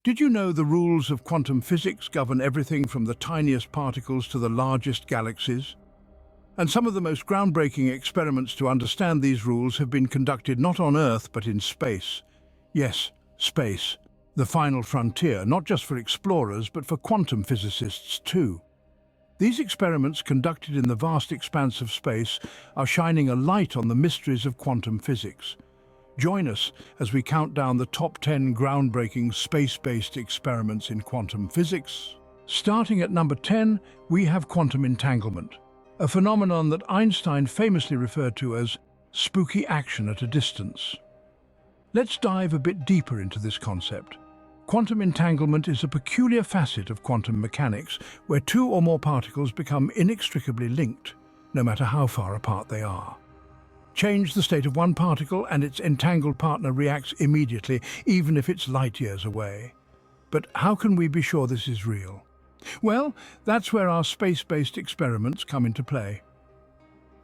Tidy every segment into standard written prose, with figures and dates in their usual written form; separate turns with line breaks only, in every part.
Did you know the rules of quantum physics govern everything from the tiniest particles to the largest galaxies? And some of the most groundbreaking experiments to understand these rules have been conducted not on Earth but in space. Yes, space, the final frontier, not just for explorers but for quantum physicists too. These experiments conducted in the vast expanse of space are shining a light on the mysteries of quantum physics. Join us as we count down the top 10 groundbreaking space-based experiments in quantum physics. Starting at number 10, we have quantum entanglement, a phenomenon that Einstein famously referred to as spooky action at a distance. Let's dive a bit deeper into this concept. Quantum entanglement is a peculiar facet of quantum mechanics where two or more particles become inextricably linked, no matter how far apart they are. Change the state of one particle and its entangled partner reacts immediately, even if it's light years away. But how can we be sure this is real? Well, that's where our space-based experiments come into play.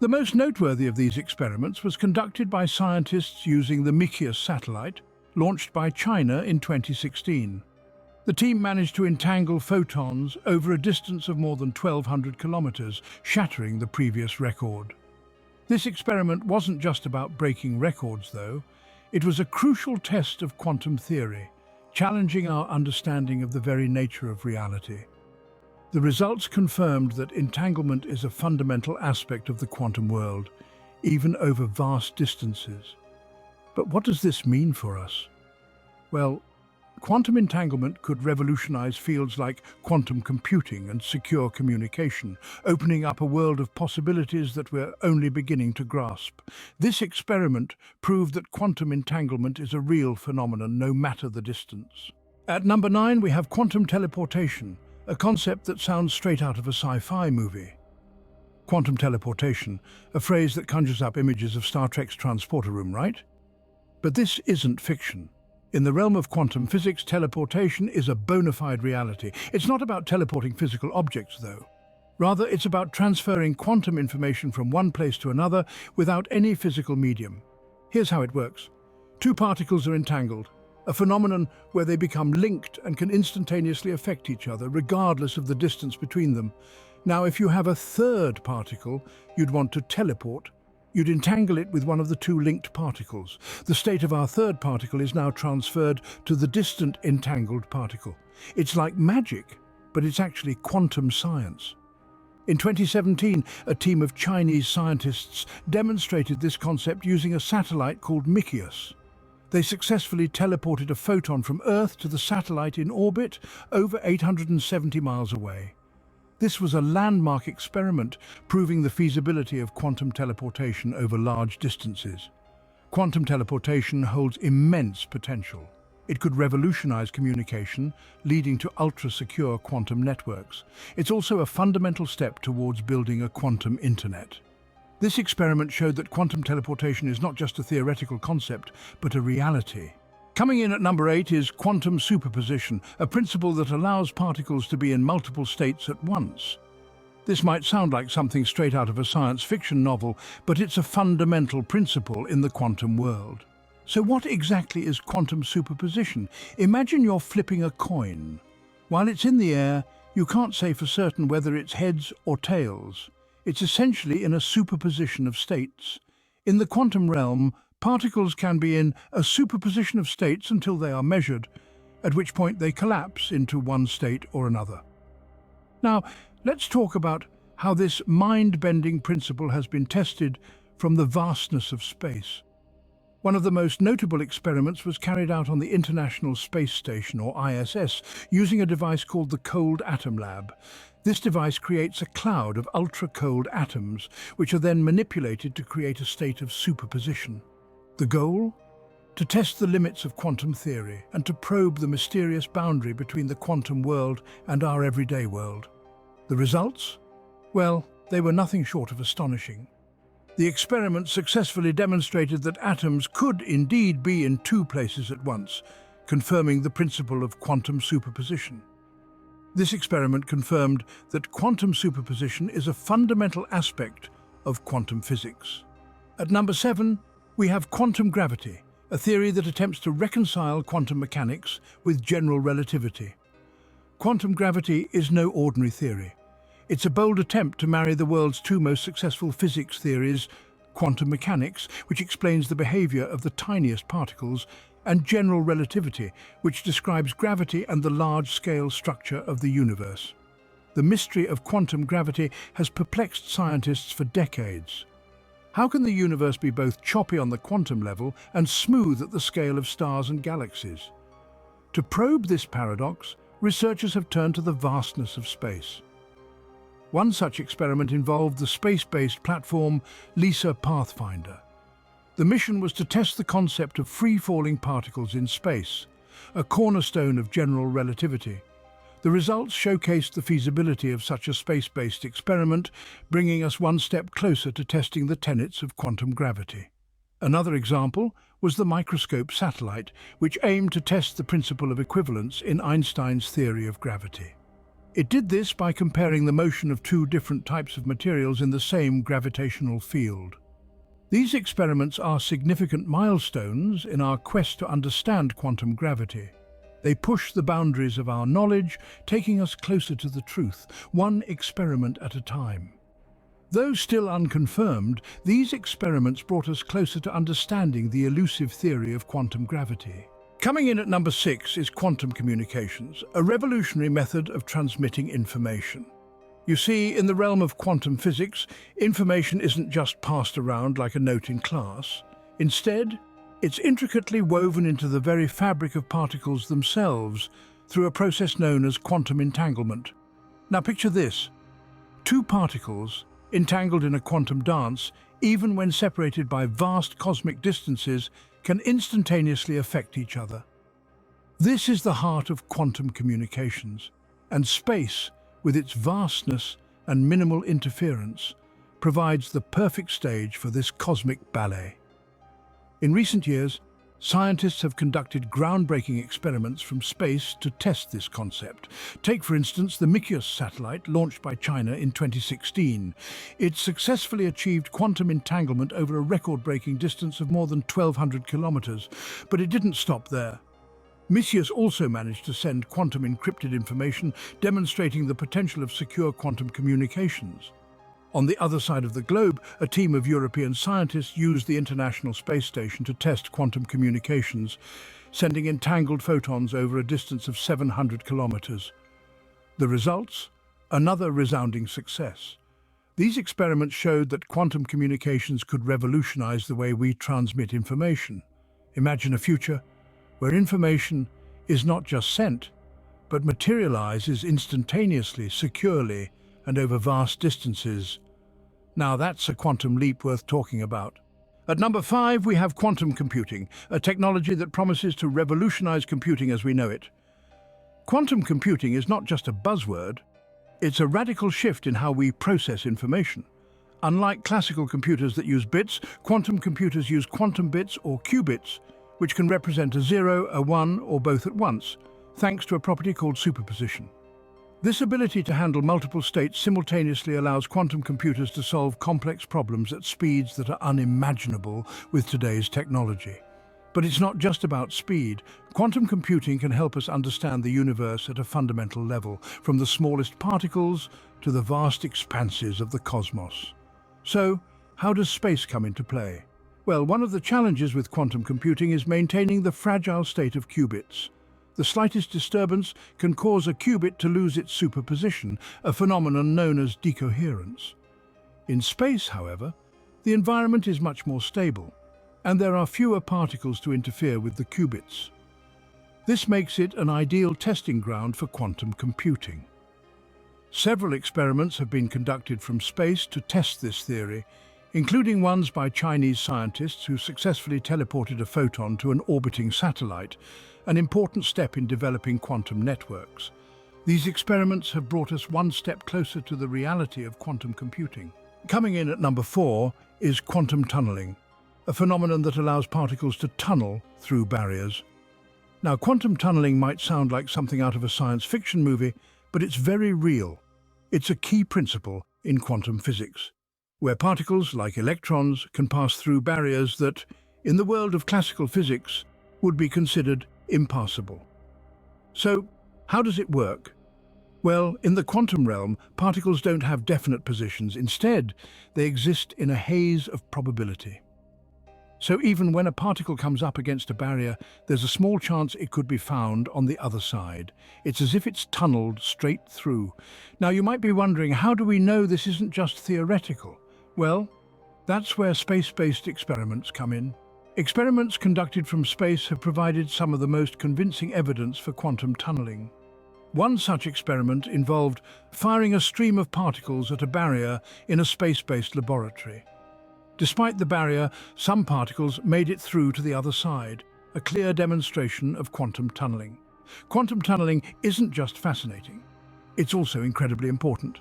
The most noteworthy of these experiments was conducted by scientists using the Mikius satellite, launched by China in 2016. The team managed to entangle photons over a distance of more than 1,200 kilometers, shattering the previous record. This experiment wasn't just about breaking records, though. It was a crucial test of quantum theory, challenging our understanding of the very nature of reality. The results confirmed that entanglement is a fundamental aspect of the quantum world, even over vast distances. But what does this mean for us? Well, quantum entanglement could revolutionize fields like quantum computing and secure communication, opening up a world of possibilities that we're only beginning to grasp. This experiment proved that quantum entanglement is a real phenomenon, no matter the distance. At number 9, we have quantum teleportation, a concept that sounds straight out of a sci-fi movie. Quantum teleportation, a phrase that conjures up images of Star Trek's transporter room, right? But this isn't fiction. In the realm of quantum physics, teleportation is a bona fide reality. It's not about teleporting physical objects, though. Rather, it's about transferring quantum information from one place to another without any physical medium. Here's how it works. Two particles are entangled, a phenomenon where they become linked and can instantaneously affect each other, regardless of the distance between them. Now, if you have a third particle you'd want to teleport, you'd entangle it with one of the two linked particles. The state of our third particle is now transferred to the distant entangled particle. It's like magic, but it's actually quantum science. In 2017, a team of Chinese scientists demonstrated this concept using a satellite called Mikius. They successfully teleported a photon from Earth to the satellite in orbit over 870 miles away. This was a landmark experiment proving the feasibility of quantum teleportation over large distances. Quantum teleportation holds immense potential. It could revolutionize communication, leading to ultra-secure quantum networks. It's also a fundamental step towards building a quantum internet. This experiment showed that quantum teleportation is not just a theoretical concept, but a reality. Coming in at number 8 is quantum superposition, a principle that allows particles to be in multiple states at once. This might sound like something straight out of a science fiction novel, but it's a fundamental principle in the quantum world. So what exactly is quantum superposition? Imagine you're flipping a coin. While it's in the air, you can't say for certain whether it's heads or tails. It's essentially in a superposition of states. In the quantum realm, particles can be in a superposition of states until they are measured, at which point they collapse into one state or another. Now, let's talk about how this mind-bending principle has been tested from the vastness of space. One of the most notable experiments was carried out on the International Space Station, or ISS, using a device called the Cold Atom Lab. This device creates a cloud of ultra-cold atoms, which are then manipulated to create a state of superposition. The goal? To test the limits of quantum theory and to probe the mysterious boundary between the quantum world and our everyday world. The results? Well, they were nothing short of astonishing. The experiment successfully demonstrated that atoms could indeed be in two places at once, confirming the principle of quantum superposition. This experiment confirmed that quantum superposition is a fundamental aspect of quantum physics. At number 7, we have quantum gravity, a theory that attempts to reconcile quantum mechanics with general relativity. Quantum gravity is no ordinary theory. It's a bold attempt to marry the world's two most successful physics theories, quantum mechanics, which explains the behavior of the tiniest particles, and general relativity, which describes gravity and the large-scale structure of the universe. The mystery of quantum gravity has perplexed scientists for decades. How can the universe be both choppy on the quantum level and smooth at the scale of stars and galaxies? To probe this paradox, researchers have turned to the vastness of space. One such experiment involved the space-based platform LISA Pathfinder. The mission was to test the concept of free-falling particles in space, a cornerstone of general relativity. The results showcased the feasibility of such a space-based experiment, bringing us one step closer to testing the tenets of quantum gravity. Another example was the microscope satellite, which aimed to test the principle of equivalence in Einstein's theory of gravity. It did this by comparing the motion of two different types of materials in the same gravitational field. These experiments are significant milestones in our quest to understand quantum gravity. They push the boundaries of our knowledge, taking us closer to the truth, one experiment at a time. Though still unconfirmed, these experiments brought us closer to understanding the elusive theory of quantum gravity. Coming in at number 6 is quantum communications, a revolutionary method of transmitting information. You see, in the realm of quantum physics, information isn't just passed around like a note in class. Instead, it's intricately woven into the very fabric of particles themselves through a process known as quantum entanglement. Now picture this: two particles entangled in a quantum dance, even when separated by vast cosmic distances, can instantaneously affect each other. This is the heart of quantum communications, and space, with its vastness and minimal interference, provides the perfect stage for this cosmic ballet. In recent years, scientists have conducted groundbreaking experiments from space to test this concept. Take, for instance, the Mikyos satellite launched by China in 2016. It successfully achieved quantum entanglement over a record-breaking distance of more than 1,200 kilometers, but it didn't stop there. Mikyos also managed to send quantum encrypted information, demonstrating the potential of secure quantum communications. On the other side of the globe, a team of European scientists used the International Space Station to test quantum communications, sending entangled photons over a distance of 700 kilometers. The results? Another resounding success. These experiments showed that quantum communications could revolutionize the way we transmit information. Imagine a future where information is not just sent, but materializes instantaneously, securely, and over vast distances. Now that's a quantum leap worth talking about. At number 5, we have quantum computing, a technology that promises to revolutionize computing as we know it. Quantum computing is not just a buzzword, it's a radical shift in how we process information. Unlike classical computers that use bits, quantum computers use quantum bits or qubits, which can represent a 0, a 1, or both at once, thanks to a property called superposition. This ability to handle multiple states simultaneously allows quantum computers to solve complex problems at speeds that are unimaginable with today's technology. But it's not just about speed. Quantum computing can help us understand the universe at a fundamental level, from the smallest particles to the vast expanses of the cosmos. So, how does space come into play? Well, one of the challenges with quantum computing is maintaining the fragile state of qubits. The slightest disturbance can cause a qubit to lose its superposition, a phenomenon known as decoherence. In space, however, the environment is much more stable, and there are fewer particles to interfere with the qubits. This makes it an ideal testing ground for quantum computing. Several experiments have been conducted from space to test this theory, including ones by Chinese scientists who successfully teleported a photon to an orbiting satellite, an important step in developing quantum networks. These experiments have brought us one step closer to the reality of quantum computing. Coming in at number 4 is quantum tunneling, a phenomenon that allows particles to tunnel through barriers. Now, quantum tunneling might sound like something out of a science fiction movie, but it's very real. It's a key principle in quantum physics, where particles, like electrons, can pass through barriers that, in the world of classical physics, would be considered impassable. So, how does it work? Well, in the quantum realm, particles don't have definite positions. Instead, they exist in a haze of probability. So even when a particle comes up against a barrier, there's a small chance it could be found on the other side. It's as if it's tunneled straight through. Now you might be wondering, how do we know this isn't just theoretical? Well, that's where space-based experiments come in. Experiments conducted from space have provided some of the most convincing evidence for quantum tunneling. One such experiment involved firing a stream of particles at a barrier in a space-based laboratory. Despite the barrier, some particles made it through to the other side, a clear demonstration of quantum tunneling. Quantum tunneling isn't just fascinating, it's also incredibly important.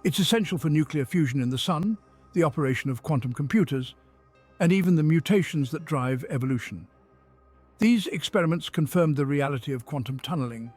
It's essential for nuclear fusion in the Sun, the operation of quantum computers, and even the mutations that drive evolution. These experiments confirmed the reality of quantum tunneling.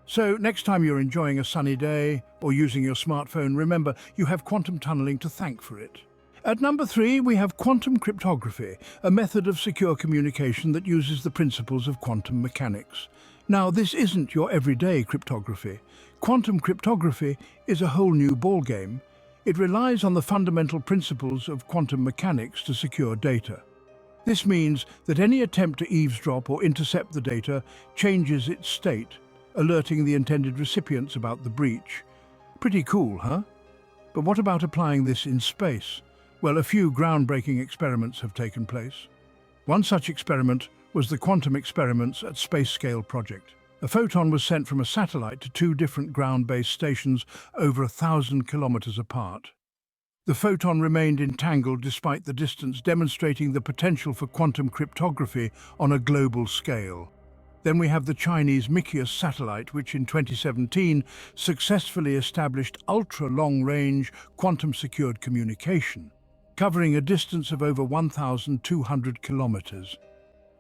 So next time you're enjoying a sunny day or using your smartphone, remember you have quantum tunneling to thank for it. At number 3, we have quantum cryptography, a method of secure communication that uses the principles of quantum mechanics. Now, this isn't your everyday cryptography. Quantum cryptography is a whole new ballgame. It relies on the fundamental principles of quantum mechanics to secure data. This means that any attempt to eavesdrop or intercept the data changes its state, alerting the intended recipients about the breach. Pretty cool, huh? But what about applying this in space? Well, a few groundbreaking experiments have taken place. One such experiment was the quantum experiments at Space Scale Project. A photon was sent from a satellite to 2 different ground-based stations over 1,000 kilometers apart. The photon remained entangled despite the distance, demonstrating the potential for quantum cryptography on a global scale. Then we have the Chinese Mikius satellite, which in 2017 successfully established ultra-long-range quantum-secured communication, covering a distance of over 1,200 kilometers.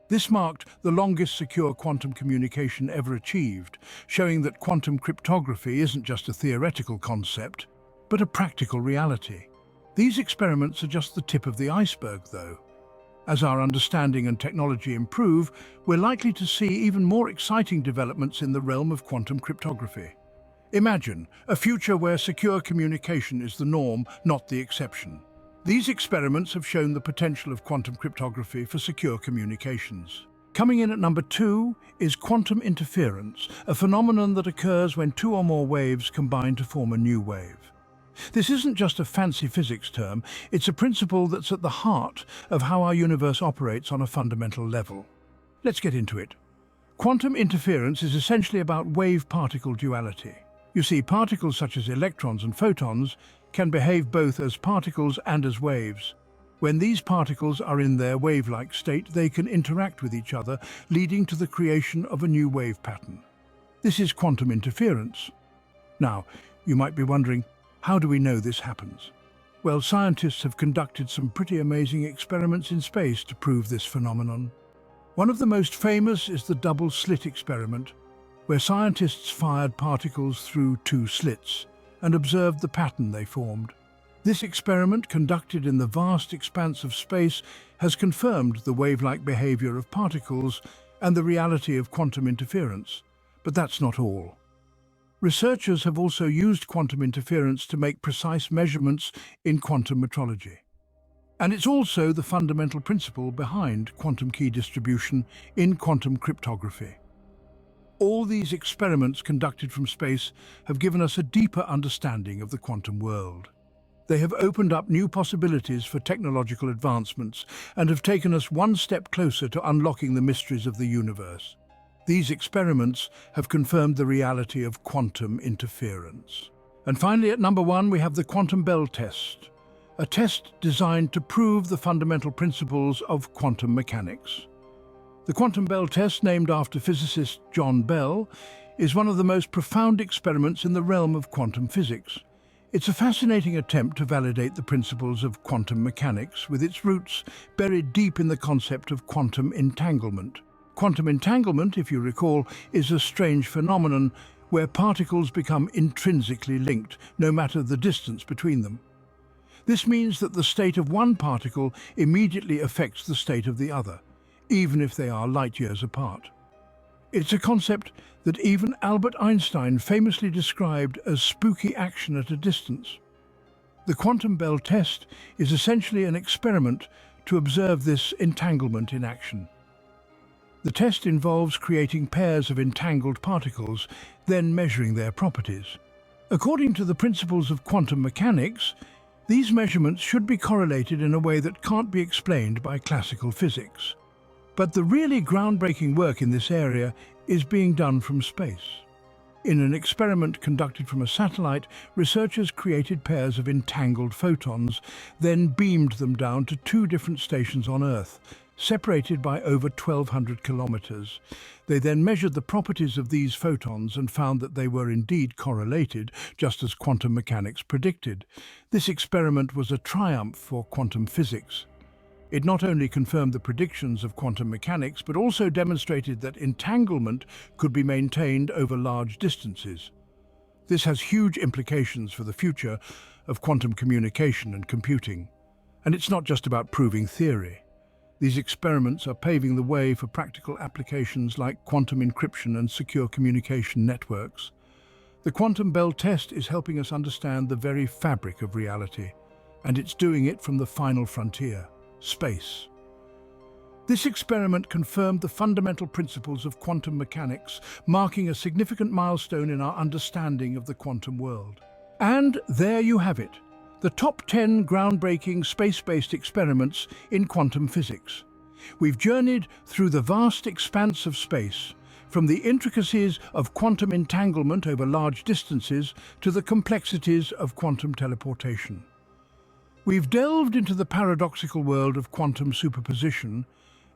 This marked the longest secure quantum communication ever achieved, showing that quantum cryptography isn't just a theoretical concept, but a practical reality. These experiments are just the tip of the iceberg, though. As our understanding and technology improve, we're likely to see even more exciting developments in the realm of quantum cryptography. Imagine a future where secure communication is the norm, not the exception. These experiments have shown the potential of quantum cryptography for secure communications. Coming in at number 2 is quantum interference, a phenomenon that occurs when 2 or more waves combine to form a new wave. This isn't just a fancy physics term, it's a principle that's at the heart of how our universe operates on a fundamental level. Let's get into it. Quantum interference is essentially about wave-particle duality. You see, particles such as electrons and photons can behave both as particles and as waves. When these particles are in their wave-like state, they can interact with each other, leading to the creation of a new wave pattern. This is quantum interference. Now, you might be wondering, how do we know this happens? Well, scientists have conducted some pretty amazing experiments in space to prove this phenomenon. One of the most famous is the double-slit experiment, where scientists fired particles through 2 slits and observed the pattern they formed. This experiment, conducted in the vast expanse of space, has confirmed the wave-like behavior of particles and the reality of quantum interference. But that's not all. Researchers have also used quantum interference to make precise measurements in quantum metrology. And it's also the fundamental principle behind quantum key distribution in quantum cryptography. All these experiments conducted from space have given us a deeper understanding of the quantum world. They have opened up new possibilities for technological advancements and have taken us one step closer to unlocking the mysteries of the universe. These experiments have confirmed the reality of quantum interference. And finally, at number 1, we have the quantum Bell test, a test designed to prove the fundamental principles of quantum mechanics. The quantum Bell test, named after physicist John Bell, is one of the most profound experiments in the realm of quantum physics. It's a fascinating attempt to validate the principles of quantum mechanics, with its roots buried deep in the concept of quantum entanglement. Quantum entanglement, if you recall, is a strange phenomenon where particles become intrinsically linked, no matter the distance between them. This means that the state of one particle immediately affects the state of the other, even if they are light years apart. It's a concept that even Albert Einstein famously described as spooky action at a distance. The quantum bell test is essentially an experiment to observe this entanglement in action. The test involves creating pairs of entangled particles, then measuring their properties. According to the principles of quantum mechanics, these measurements should be correlated in a way that can't be explained by classical physics. But the really groundbreaking work in this area is being done from space. In an experiment conducted from a satellite, researchers created pairs of entangled photons, then beamed them down to two different stations on Earth, separated by over 1,200 kilometers. They then measured the properties of these photons and found that they were indeed correlated, just as quantum mechanics predicted. This experiment was a triumph for quantum physics. It not only confirmed the predictions of quantum mechanics, but also demonstrated that entanglement could be maintained over large distances. This has huge implications for the future of quantum communication and computing. And it's not just about proving theory. These experiments are paving the way for practical applications like quantum encryption and secure communication networks. The quantum bell test is helping us understand the very fabric of reality, and it's doing it from the final frontier, space. This experiment confirmed the fundamental principles of quantum mechanics, marking a significant milestone in our understanding of the quantum world. And there you have it. The top 10 groundbreaking space-based experiments in quantum physics. We've journeyed through the vast expanse of space, from the intricacies of quantum entanglement over large distances to the complexities of quantum teleportation. We've delved into the paradoxical world of quantum superposition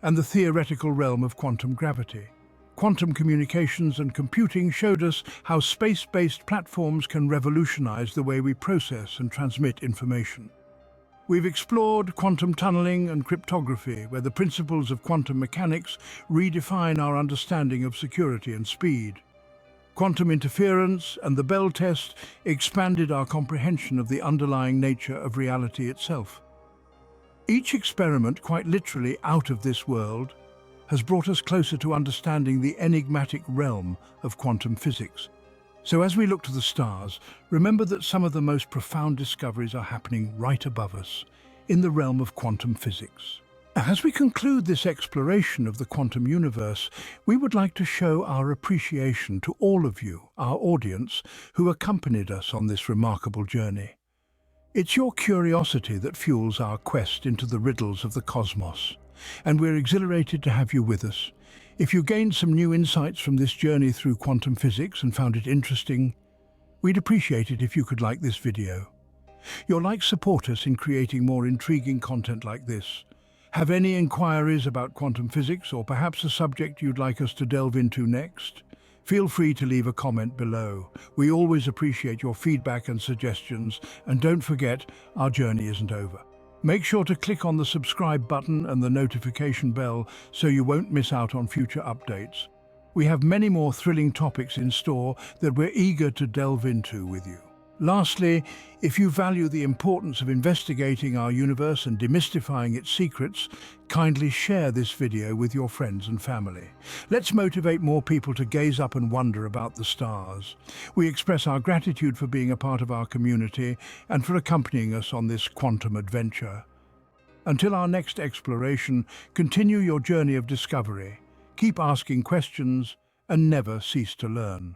and the theoretical realm of quantum gravity. Quantum communications and computing showed us how space-based platforms can revolutionize the way we process and transmit information. We've explored quantum tunneling and cryptography, where the principles of quantum mechanics redefine our understanding of security and speed. Quantum interference and the Bell test expanded our comprehension of the underlying nature of reality itself. Each experiment, quite literally out of this world, has brought us closer to understanding the enigmatic realm of quantum physics. So as we look to the stars, remember that some of the most profound discoveries are happening right above us, in the realm of quantum physics. As we conclude this exploration of the quantum universe, we would like to show our appreciation to all of you, our audience, who accompanied us on this remarkable journey. It's your curiosity that fuels our quest into the riddles of the cosmos, and we're exhilarated to have you with us. If you gained some new insights from this journey through quantum physics and found it interesting, we'd appreciate it if you could like this video. Your likes support us in creating more intriguing content like this. Have any inquiries about quantum physics or perhaps a subject you'd like us to delve into next? Feel free to leave a comment below. We always appreciate your feedback and suggestions, and don't forget, our journey isn't over. Make sure to click on the subscribe button and the notification bell so you won't miss out on future updates. We have many more thrilling topics in store that we're eager to delve into with you. Lastly, if you value the importance of investigating our universe and demystifying its secrets, kindly share this video with your friends and family. Let's motivate more people to gaze up and wonder about the stars. We express our gratitude for being a part of our community and for accompanying us on this quantum adventure. Until our next exploration, continue your journey of discovery. Keep asking questions and never cease to learn.